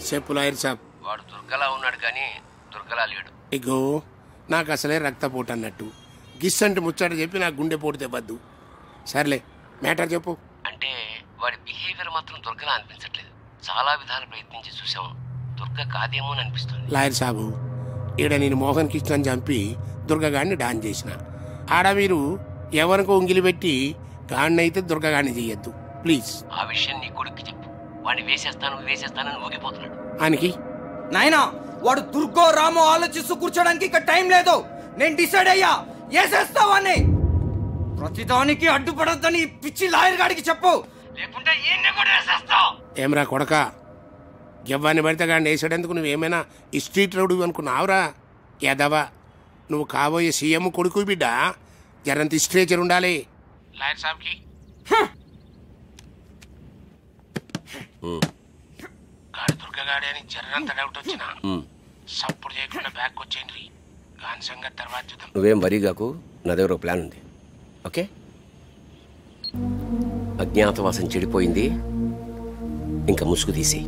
చెప్పు లాయర్ సాబ్. వాడు దుర్గలా ఉన్నాడు కానీ దుర్గలా లేడు. ఇగో నాకు అసలే రక్తపోటు అన్నట్టు గిస్సంటే ముచ్చట చెప్పి నాకు గుండె పోటు తెవద్దు. సర్లే మ్యాటర్ చెప్పు. అంటే వాడి బిహేవియర్ మాత్రం దుర్గలా అనిపించట్లేదు. చాలా విధాలు ప్రయత్నించి చూసాము, దుర్గ కాదేమో అని అనిపిస్తుంది. లాయర్ సాబు, ఈడ నేను మోహన్ కృష్ణని చంపి దుర్గగాడిని డాన్ చేసిన. ఆడ మీరు ఎవరికో ఉంగిలి పెట్టి గాడినైతే దుర్గగాడిని చెయ్యొద్దు ప్లీజ్. ఆ విషయం నీ కొడుక్కి చెప్పు. వాడిని వేసేస్తానని ఊగిపోతున్నాడు. ఆయనకి నాయనా వాడు దుర్గో రామో ఆలోచిస్తూ కూర్చోడానికి ఇక టైం లేదు. నేను డిసైడ్ అయ్యా, వేసేస్తావాన్ని. ప్రతిదానికి అడ్డుపడొద్దని పిచ్చి లాయర్ గాడికి చెప్పు, లేకుంటే ఈయన్ని కూడా వేసేస్తావు. ఏమరా కొడక, ఎవ్వరిని పడితే గాడిని వేసాడేందుకు నువ్వేమైనా ఈ స్ట్రీట్ రోడ్డు అనుకున్నావురా? ఎదవా, నువ్వు కాబోయే సీఎం కొడుకు బిడ్డ, జరంత స్ట్రేచర్ ఉండాలి. లాయర్ సాబ్కి గాడి దుర్గగాడి అని జర్రంత డౌట్ వచ్చిన సప్పుడు చేయకుండా బ్యాక్ వచ్చేయండి. గాని సంగతి తర్వాత చూద్దాం. నువ్వేం వరిగాకు, నా దగ్గర ఒక ప్లాన్ ఉంది. ఓకే, అజ్ఞాతవాసం చెడిపోయింది, ఇంకా ముసుగు తీసి